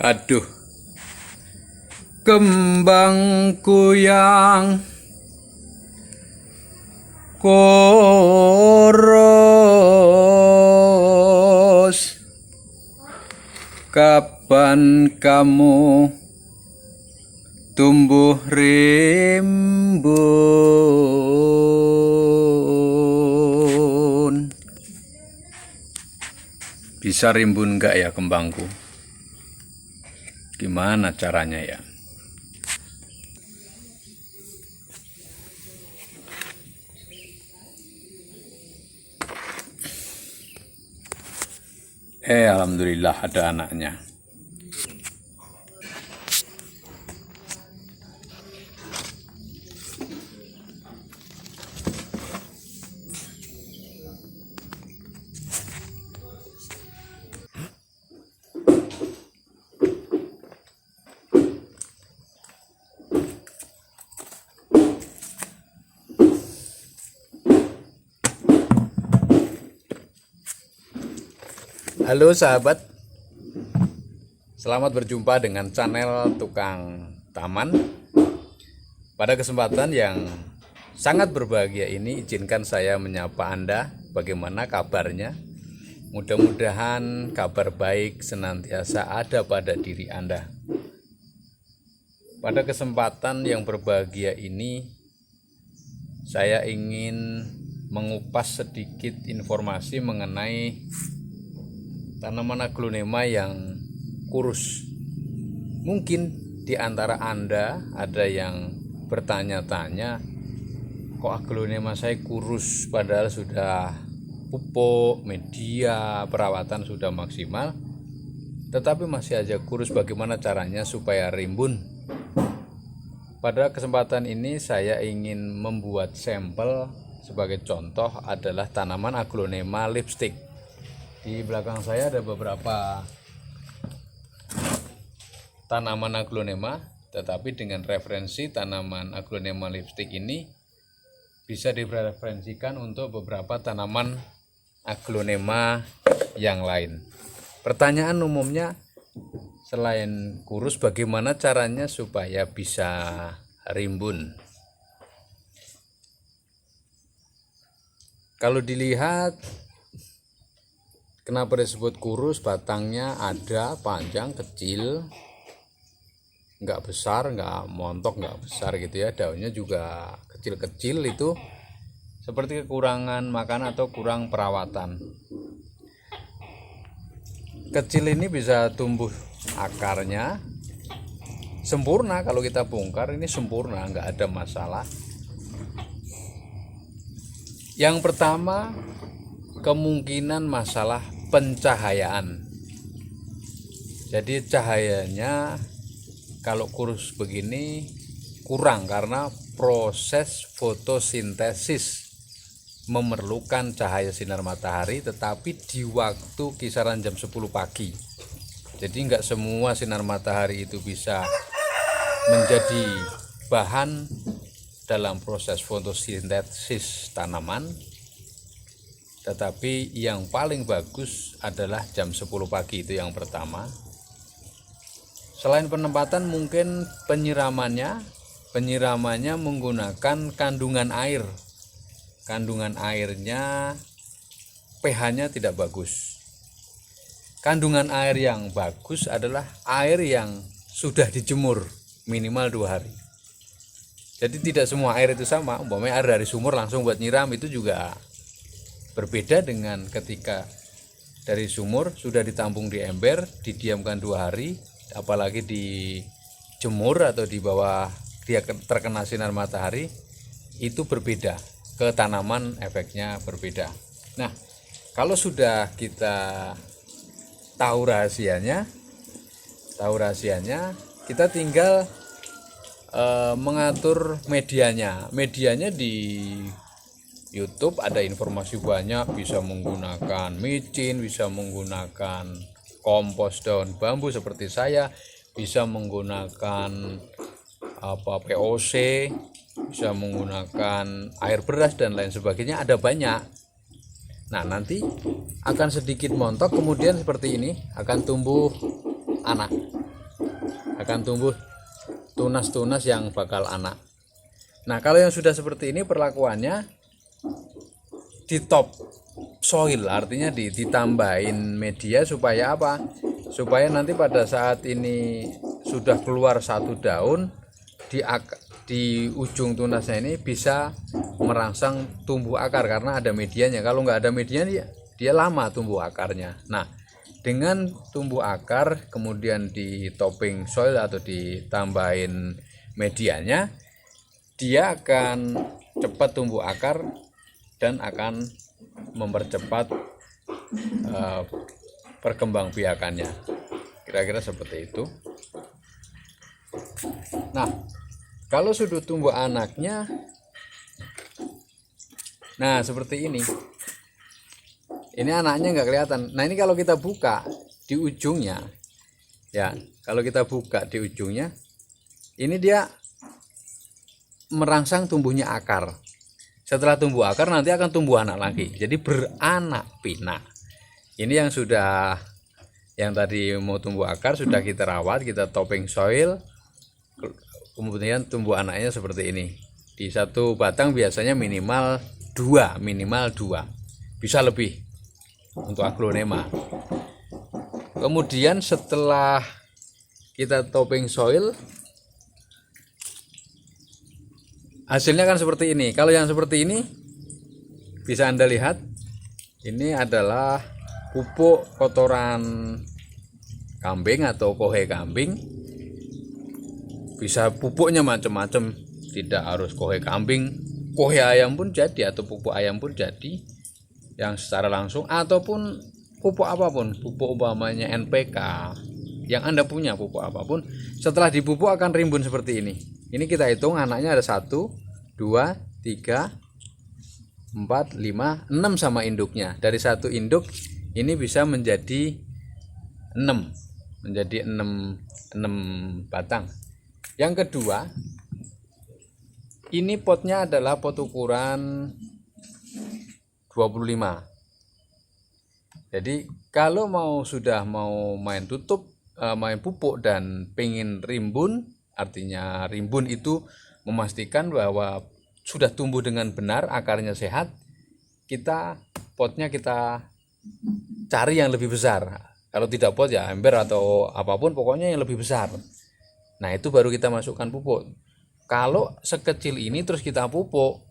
Aduh, kembangku yang koros, kapan kamu tumbuh rimbun? Bisa rimbun enggak ya kembangku? Gimana caranya ya? Alhamdulillah ada anaknya. Halo sahabat, selamat berjumpa dengan channel Tukang Taman. Pada kesempatan yang sangat berbahagia ini, izinkan saya menyapa Anda. Bagaimana kabarnya? Mudah-mudahan kabar baik senantiasa ada pada diri Anda. Pada kesempatan yang berbahagia ini, saya ingin mengupas sedikit informasi mengenai tanaman aglonema yang kurus. Mungkin di antara Anda ada yang bertanya-tanya, kok aglonema saya kurus padahal sudah pupuk, media, perawatan sudah maksimal, tetapi masih aja kurus. Bagaimana caranya supaya rimbun? Pada kesempatan ini saya ingin membuat sampel. Sebagai contoh adalah tanaman aglonema lipstick. Di belakang saya ada beberapa tanaman aglonema, tetapi dengan referensi tanaman aglonema lipstick ini bisa direferensikan untuk beberapa tanaman aglonema yang lain. Pertanyaan umumnya, selain kurus, bagaimana caranya supaya bisa rimbun? Kalau dilihat, kenapa disebut kurus? Batangnya ada panjang, kecil, nggak besar, nggak montok, nggak besar gitu ya. Daunnya juga kecil-kecil, itu seperti kekurangan makan atau kurang perawatan. Kecil ini bisa tumbuh akarnya sempurna. Kalau kita bongkar ini sempurna, nggak ada masalah. Yang pertama, kemungkinan masalah pencahayaan. Jadi cahayanya kalau kurus begini kurang karena proses fotosintesis memerlukan cahaya sinar matahari, tetapi di waktu kisaran jam 10 pagi. Jadi enggak semua sinar matahari itu bisa menjadi bahan dalam proses fotosintesis tanaman, tetapi yang paling bagus adalah jam 10 pagi. Itu yang pertama. Selain penempatan, mungkin penyiramannya menggunakan kandungan air. Kandungan airnya pH-nya tidak bagus. Kandungan air yang bagus adalah air yang sudah dijemur minimal 2 hari. Jadi tidak semua air itu sama. Umpamanya air dari sumur langsung buat nyiram itu juga berbeda dengan ketika dari sumur sudah ditampung di ember, didiamkan 2 hari, apalagi dijemur atau di bawah dia terkena sinar matahari, itu berbeda. Ke tanaman efeknya berbeda. Nah, kalau sudah kita tahu rahasianya, kita tinggal mengatur medianya. Medianya di YouTube ada informasi banyak, bisa menggunakan micin, bisa menggunakan kompos daun bambu seperti saya, bisa menggunakan POC, bisa menggunakan air beras dan lain sebagainya, ada banyak. Nah, nanti akan sedikit montok, kemudian seperti ini akan tumbuh anak. akan tumbuh tunas-tunas yang bakal anak. Nah, kalau yang sudah seperti ini perlakuannya di top soil, artinya ditambahin media supaya apa? Supaya nanti pada saat ini sudah keluar satu daun, di ujung tunasnya ini bisa merangsang tumbuh akar karena ada medianya. Kalau nggak ada medianya, dia lama tumbuh akarnya. Nah, dengan tumbuh akar kemudian di topping soil atau ditambahin medianya, dia akan cepat tumbuh akar dan akan mempercepat perkembangbiakannya. Kira-kira seperti itu. Nah, kalau sudah tumbuh anaknya, nah seperti ini. Ini anaknya nggak kelihatan. Nah, ini kalau kita buka di ujungnya, ya, kalau kita buka di ujungnya, ini dia merangsang tumbuhnya akar. Setelah tumbuh akar nanti akan tumbuh anak lagi. Jadi beranak pinak. Ini yang tadi mau tumbuh akar sudah kita rawat, kita topping soil, kemudian tumbuh anaknya seperti ini. Di satu batang biasanya minimal 2, bisa lebih untuk aglonema. Kemudian setelah kita topping soil, hasilnya kan seperti ini. Kalau yang seperti ini bisa Anda lihat, ini adalah pupuk kotoran kambing atau kohe kambing. Bisa pupuknya macam-macam, tidak harus kohe kambing, kohe ayam pun jadi, atau pupuk ayam pun jadi yang secara langsung, ataupun pupuk apapun, pupuk umpamanya NPK yang Anda punya, pupuk apapun, setelah dipupuk akan rimbun seperti ini. Ini kita hitung anaknya ada 1, 2, 3, 4, 5, 6 sama induknya. Dari satu induk ini bisa menjadi 6, menjadi 6 batang. Yang kedua, ini potnya adalah pot ukuran 25. Jadi kalau sudah mau main main pupuk dan pengen rimbun, artinya rimbun itu memastikan bahwa sudah tumbuh dengan benar, akarnya sehat, potnya kita cari yang lebih besar. Kalau tidak pot ya ember atau apapun, pokoknya yang lebih besar. Nah, itu baru kita masukkan pupuk. Kalau sekecil ini terus kita pupuk,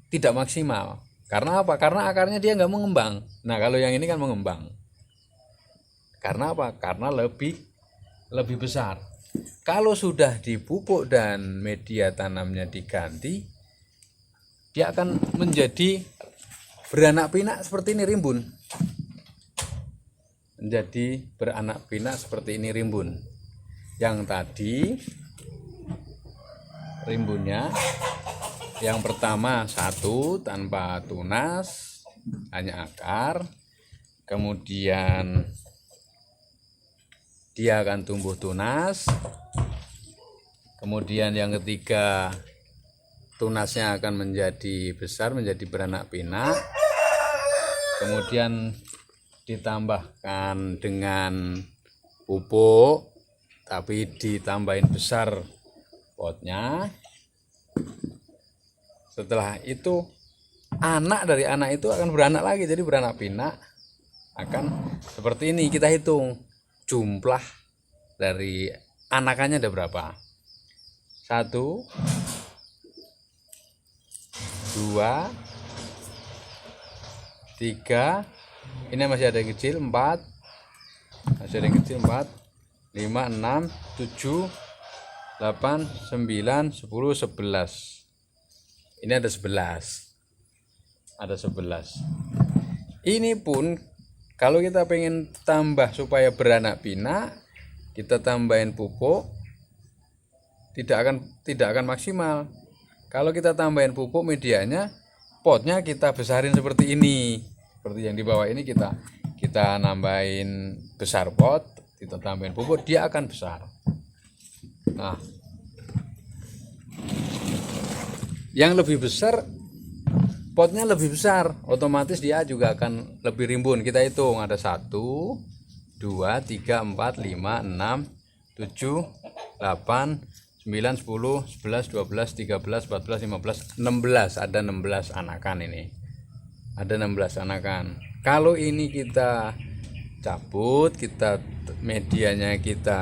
tidak maksimal. Karena apa? Karena akarnya dia nggak mengembang. Nah, kalau yang ini kan mengembang. Karena apa? Karena lebih besar. Kalau sudah dipupuk dan media tanamnya diganti, dia akan menjadi beranak pinak seperti ini, rimbun. Menjadi beranak pinak seperti ini, rimbun. Yang tadi rimbunnya yang pertama 1 tanpa tunas, hanya akar. Kemudian dia akan tumbuh tunas. Kemudian yang ketiga, tunasnya akan menjadi besar, menjadi beranak pinak. Kemudian ditambahkan dengan pupuk, tapi ditambahin besar potnya. Setelah itu dari anak itu akan beranak lagi, jadi beranak pinak akan seperti ini. Kita hitung jumlah dari anakannya ada berapa. 1, 2, 3, ini masih ada yang kecil, 4, masih ada yang kecil, 4, 5, 6, 7, 8, 9, 10, 11. Ini ada 11. Ada 11. Ini pun kalau kita pengen tambah supaya beranak pinak, kita tambahin pupuk, tidak akan maksimal. Kalau kita tambahin pupuk, medianya, potnya kita besarin seperti ini. Seperti yang di bawah ini kita nambahin besar pot, kita tambahin pupuk, dia akan besar. Nah, yang lebih besar, potnya lebih besar, otomatis dia juga akan lebih rimbun. Kita hitung ada 1, 2, 3, 4, 5, 6, 7, 8, 9, 10, 11, 12, 13, 14, 15, 16. Ada 16 anakan ini. Ada 16 anakan. Kalau ini kita cabut, kita medianya kita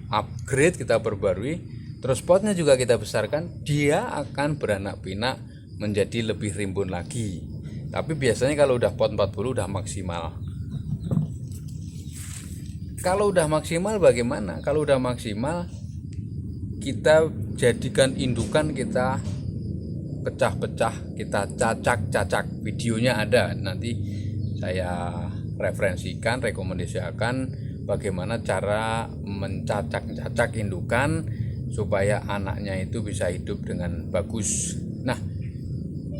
upgrade, kita perbarui, terus potnya juga kita besarkan, dia akan beranak pinak menjadi lebih rimbun lagi. Tapi biasanya kalau udah pot 40 udah maksimal. Kalau udah maksimal bagaimana? Kalau udah maksimal kita jadikan indukan, kita pecah-pecah, kita cacak-cacak. Videonya ada, nanti saya referensikan, rekomendasikan bagaimana cara mencacak-cacak indukan supaya anaknya itu bisa hidup dengan bagus. Nah,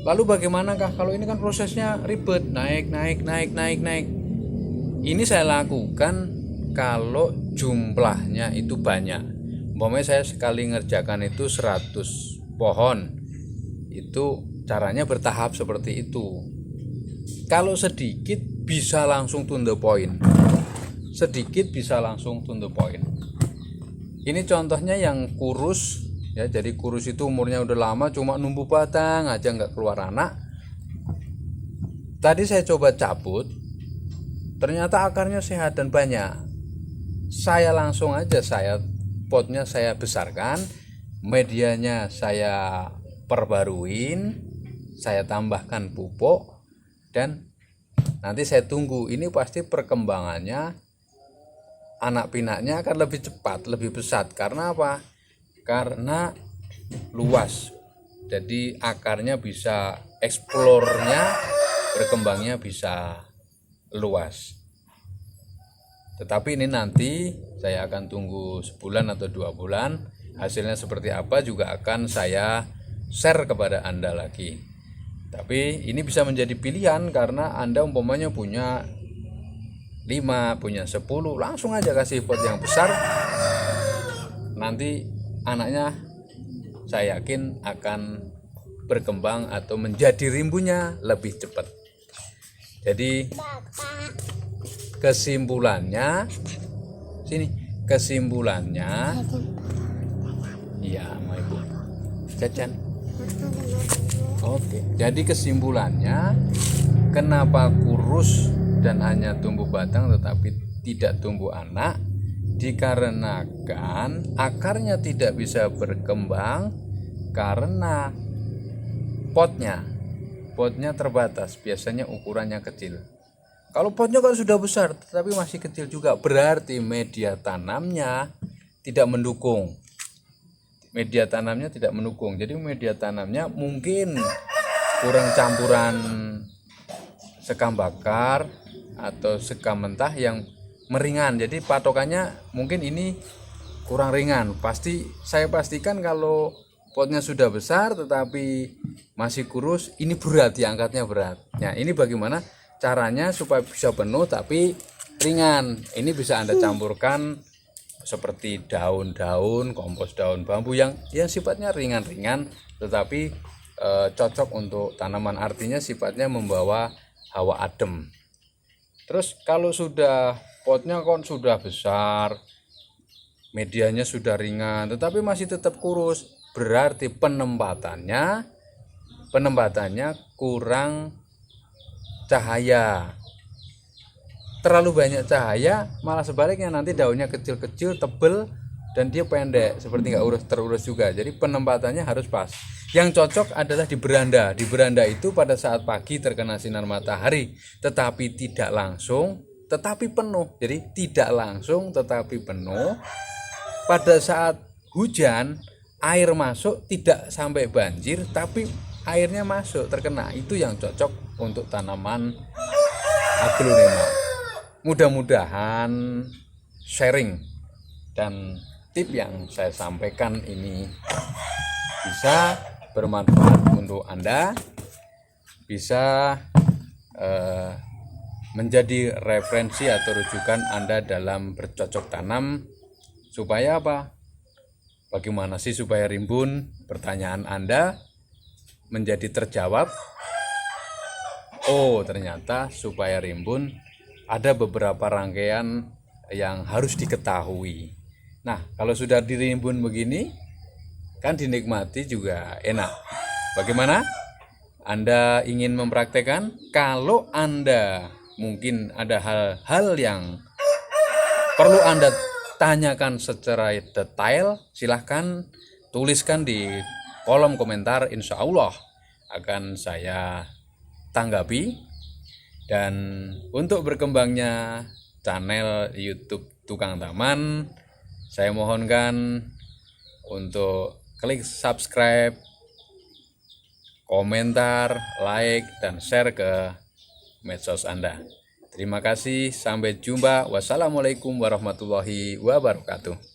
lalu bagaimanakah kalau ini kan prosesnya ribet, naik. Ini saya lakukan kalau jumlahnya itu banyak. Umpamanya saya sekali ngerjakan itu 100 pohon. Itu caranya bertahap seperti itu. Kalau sedikit bisa langsung to the point. Sedikit bisa langsung to the point. Ini contohnya yang kurus ya, jadi kurus itu umurnya udah lama, cuma numbuh batang aja nggak keluar anak. Tadi saya coba cabut, ternyata akarnya sehat dan banyak. Saya langsung aja, potnya saya besarkan, medianya saya perbaruin, saya tambahkan pupuk, dan nanti saya tunggu. Ini pasti perkembangannya anak pinaknya akan lebih cepat, lebih pesat. Karena apa? Karena luas, jadi akarnya bisa eksplornya, berkembangnya bisa luas. Tetapi ini nanti saya akan tunggu sebulan atau 2 bulan, hasilnya seperti apa juga akan saya share kepada Anda lagi. Tapi ini bisa menjadi pilihan karena Anda umpamanya punya 5, punya 10, langsung aja kasih pot yang besar. Nanti anaknya saya yakin akan berkembang atau menjadi rimbunya lebih cepat. Jadi kesimpulannya iya mau ibu jajan. Oke, jadi kesimpulannya kenapa kurus dan hanya tumbuh batang tetapi tidak tumbuh anak, dikarenakan akarnya tidak bisa berkembang karena potnya terbatas, biasanya ukurannya kecil. Kalau potnya kan sudah besar tetapi masih kecil juga, berarti media tanamnya tidak mendukung. Jadi media tanamnya mungkin kurang campuran sekam bakar atau sekam mentah yang meringan. Jadi patokannya mungkin ini kurang ringan. Saya pastikan kalau potnya sudah besar tetapi masih kurus, ini berat, diangkatnya berat. Nah, ini bagaimana caranya supaya bisa penuh tapi ringan. Ini bisa Anda campurkan seperti daun-daun, kompos daun bambu yang sifatnya ringan-ringan tetapi cocok untuk tanaman, artinya sifatnya membawa hawa adem. Terus kalau sudah potnya sudah besar, medianya sudah ringan tetapi masih tetap kurus, berarti penempatannya kurang cahaya. Terlalu banyak cahaya malah sebaliknya, nanti daunnya kecil-kecil, tebel, dan dia pendek, seperti nggak terurus juga. Jadi penempatannya harus pas. Yang cocok adalah di beranda. Di beranda itu pada saat pagi terkena sinar matahari tetapi tidak langsung, tetapi penuh. Jadi tidak langsung tetapi penuh. Pada saat hujan air masuk, tidak sampai banjir tapi airnya masuk, terkena. Itu yang cocok untuk tanaman aglonema. Mudah-mudahan sharing dan tip yang saya sampaikan ini bisa bermanfaat untuk Anda, bisa menjadi referensi atau rujukan Anda dalam bercocok tanam. Supaya apa? Bagaimana sih supaya rimbun? Pertanyaan Anda menjadi terjawab. Oh, ternyata supaya rimbun ada beberapa rangkaian yang harus diketahui. Nah, kalau sudah dirimbun begini kan dinikmati juga enak. Bagaimana? Anda ingin mempraktekkan? Kalau Anda mungkin ada hal-hal yang perlu Anda tanyakan secara detail, silahkan tuliskan di kolom komentar. Insya Allah akan saya tanggapi. Dan untuk berkembangnya channel YouTube Tukang Taman, saya mohonkan untuk klik subscribe, komentar, like, dan share ke medsos Anda. Terima kasih, sampai jumpa. Wassalamualaikum warahmatullahi wabarakatuh.